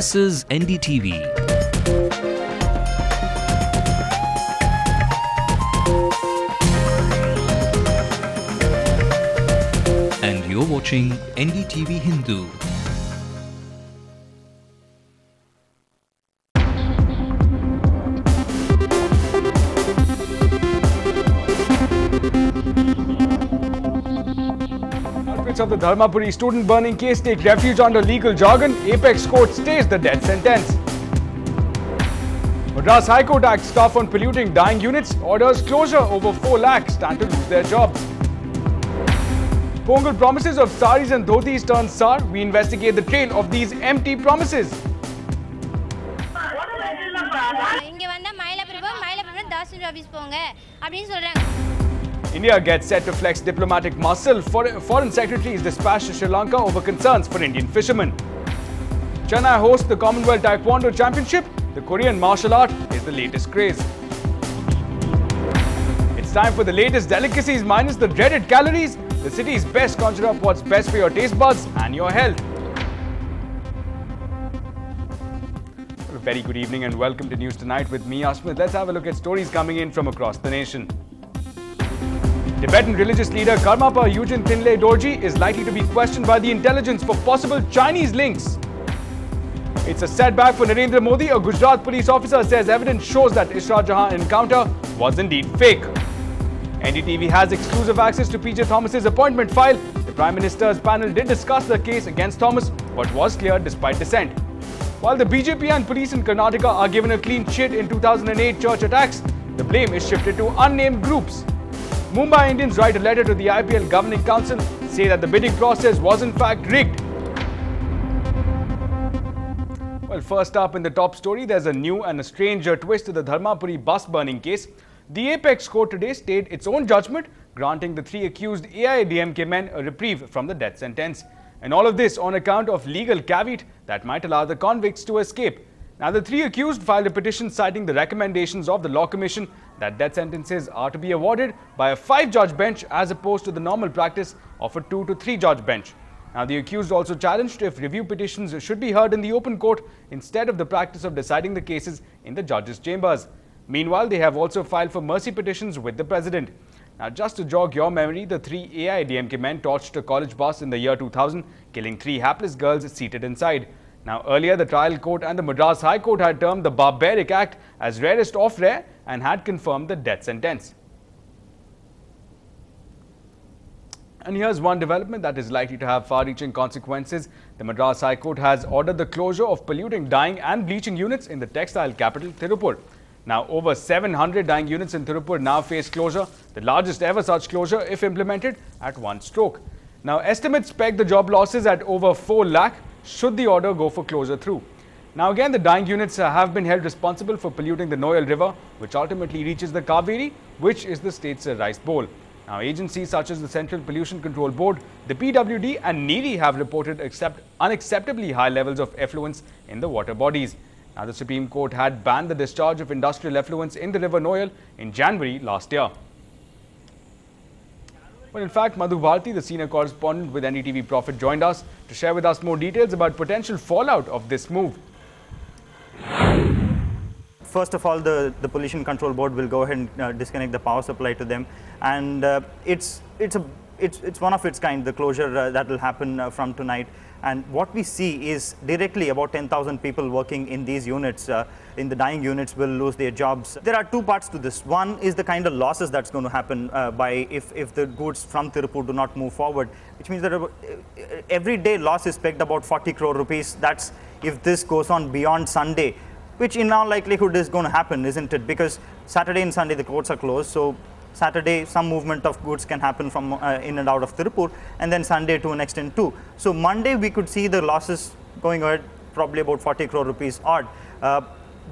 This is NDTV. And you're watching NDTV Hindu. Of the Dharmapuri student burning case take refuge under legal jargon. Apex Court stays the death sentence. Madras High Court acts tough on polluting dying units. Orders closure over 4 lakhs stand to lose their jobs. Pongal promises of saris and dhotis turn sour. We investigate the trail of these empty promises. India gets set to flex diplomatic muscle. Foreign Secretary is dispatched to Sri Lanka over concerns for Indian fishermen. Chennai hosts the Commonwealth Taekwondo Championship. The Korean martial art is the latest craze. It's time for the latest delicacies minus the dreaded calories. The city's best conjure up what's best for your taste buds and your health. A very good evening and welcome to News Tonight with me, Ashmit. Let's have a look at stories coming in from across the nation. Tibetan religious leader Karmapa Yujin Thinley Dorji is likely to be questioned by the intelligence for possible Chinese links. It's a setback for Narendra Modi. A Gujarat police officer says evidence shows that Isra Jahan encounter was indeed fake. NDTV has exclusive access to PJ Thomas's appointment file. The Prime Minister's panel did discuss the case against Thomas but was cleared despite dissent. While the BJP and police in Karnataka are given a clean sheet in 2008 church attacks, the blame is shifted to unnamed groups. Mumbai Indians write a letter to the IPL Governing Council, say that the bidding process was in fact rigged. Well, first up in the top story, there's a new and a strange twist to the Dharmapuri bus burning case. The Apex Court today stayed its own judgment, granting the 3 accused AIADMK men a reprieve from the death sentence. And all of this on account of legal caveat that might allow the convicts to escape. Now, the 3 accused filed a petition citing the recommendations of the Law Commission that death sentences are to be awarded by a 5-judge bench as opposed to the normal practice of a 2 to 3-judge bench. Now, the accused also challenged if review petitions should be heard in the open court instead of the practice of deciding the cases in the judges' chambers. Meanwhile, they have also filed for mercy petitions with the president. Now, just to jog your memory, the 3 AIADMK men torched a college bus in the year 2000, killing 3 hapless girls seated inside. Now, earlier, the trial court and the Madras High Court had termed the barbaric act as rarest of rare and had confirmed the death sentence. And here's one development that is likely to have far-reaching consequences. The Madras High Court has ordered the closure of polluting dyeing and bleaching units in the textile capital, Tirupur. Now, over 700 dyeing units in Tirupur now face closure, the largest ever such closure if implemented at one stroke. Now, estimates peg the job losses at over 4 lakh. Should the order go for closure through. Now again, the dyeing units have been held responsible for polluting the Noyal River, which ultimately reaches the Kaveri, which is the state's rice bowl. Now, agencies such as the Central Pollution Control Board, the PWD and NEERI have reported unacceptably high levels of effluents in the water bodies. Now, the Supreme Court had banned the discharge of industrial effluents in the River Noyal in January last year. Well, in fact, Madhu Bharti, the senior correspondent with NDTV Profit, joined us to share with us more details about potential fallout of this move. First of all, the Pollution Control Board will go ahead and disconnect the power supply to them, and it's one of its kind, the closure that will happen from tonight. And what we see is directly about 10,000 people working in these units, in the dyeing units, will lose their jobs. There are 2 parts to this. One is the kind of losses that's going to happen if the goods from Tirupur do not move forward, which means that every day loss is pegged about 40 crore rupees. That's if this goes on beyond Sunday, which in all likelihood is going to happen, isn't it? Because Saturday and Sunday the courts are closed, so Saturday some movement of goods can happen from in and out of Tirupur, and then Sunday to an extent too. So Monday we could see the losses going ahead, probably about 40 crore rupees odd.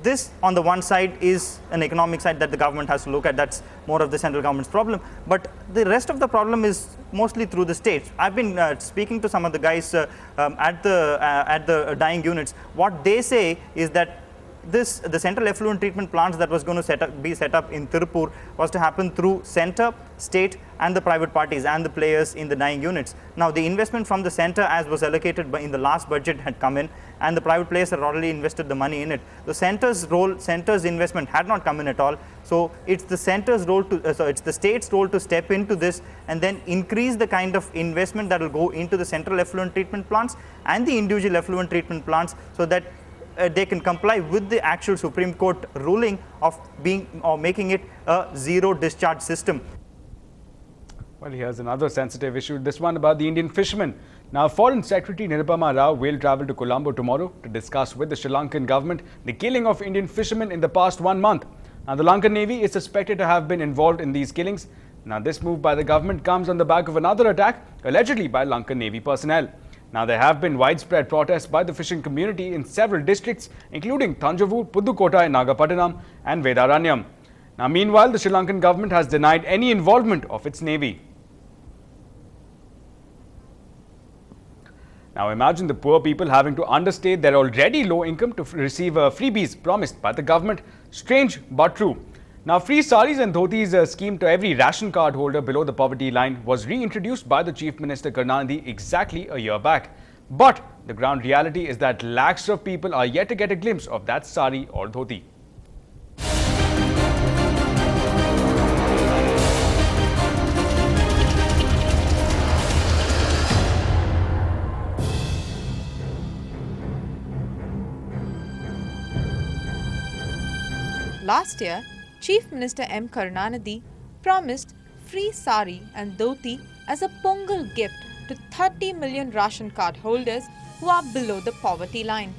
This on the one side is an economic side that the government has to look at. That's more of the central government's problem. But the rest of the problem is mostly through the states. I've been speaking to some of the guys at the dyeing units. What they say is that the central effluent treatment plants that was going to be set up in Tirupur was to happen through center, state and the private parties and the players in the dying units. Now the investment from the center, as was allocated in the last budget, had come in, and the private players had already invested the money in it. The center's investment had not come in at all. So it's the center's role to, it's the state's role to step into this and then increase the kind of investment that will go into the central effluent treatment plants and the individual effluent treatment plants, so that they can comply with the actual Supreme Court ruling of making it a zero discharge system. Well, here's another sensitive issue, this one about the Indian fishermen. Now, Foreign Secretary Nirupama Rao will travel to Colombo tomorrow to discuss with the Sri Lankan government the killing of Indian fishermen in the past 1 month. Now, the Lankan Navy is suspected to have been involved in these killings. Now, this move by the government comes on the back of another attack, allegedly by Lankan Navy personnel. Now, there have been widespread protests by the fishing community in several districts, including Thanjavur, Pudukkottai, Nagapattinam and Vedaranyam. Now, meanwhile, the Sri Lankan government has denied any involvement of its navy. Now, imagine the poor people having to understate their already low income to receive freebies promised by the government. Strange but true. Now, free saris and dhotis scheme to every ration card holder below the poverty line was reintroduced by the Chief Minister Karunanidhi exactly a year back. But the ground reality is that lakhs of people are yet to get a glimpse of that sari or dhoti. Last year, Chief Minister M. Karunanidhi promised free sari and dhoti as a Pongal gift to 30 million ration card holders who are below the poverty line.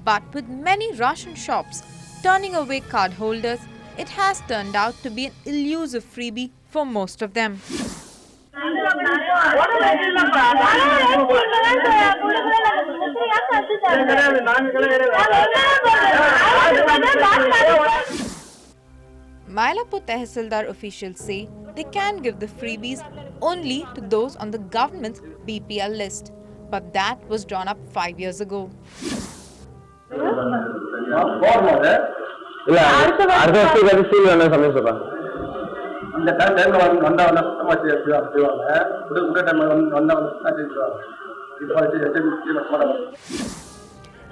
But with many ration shops turning away card holders, it has turned out to be an elusive freebie for most of them. Mylapur Tehsildar officials say they can give the freebies only to those on the government's BPL list, but that was drawn up 5 years ago.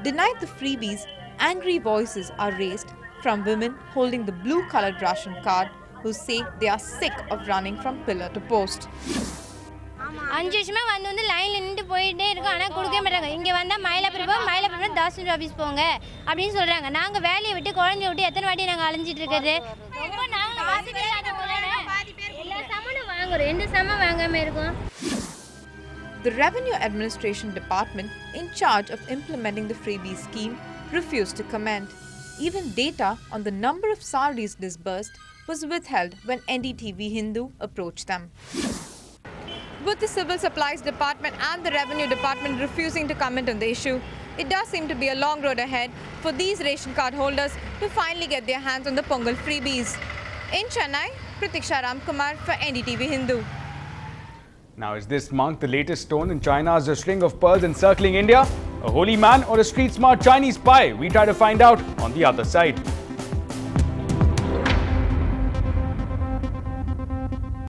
Denied the freebies, angry voices are raised from women holding the blue-colored ration card who say they are sick of running from pillar to post. 5 வருஷமா வந்து லைன்ல நின்னு போயிட்டே இருக்கோம், ஆனா கொடுக்க மாட்டாங்க. இங்க வந்தா மயிலாப்பூர் தாசில்தார் ஆபீஸ் போங்க அப்படின்னு சொல்றாங்க. நாங்க வேலையை விட்டு குழந்தைய விட்டு எத்தனை வாட்டி நாங்க அலைஞ்சிட்டு இருக்கிறது. ரொம்ப நாங்க வாசிக்கவே எல்லா சமனும் வாங்குறோம், எந்த சமம் வாங்காம இருக்கோம். The Revenue Administration Department in charge of implementing the freebie scheme refused to comment. Even data on the number of saris disbursed was withheld when NDTV Hindu approached them. With the Civil Supplies Department and the Revenue Department refusing to comment on the issue, it does seem to be a long road ahead for these ration card holders to finally get their hands on the Pongal freebies. In Chennai, Pratiksha Ramkumar for NDTV Hindu. Now, is this monk the latest stone in China's string of pearls encircling India? A holy man or a street-smart Chinese spy? We try to find out on the other side.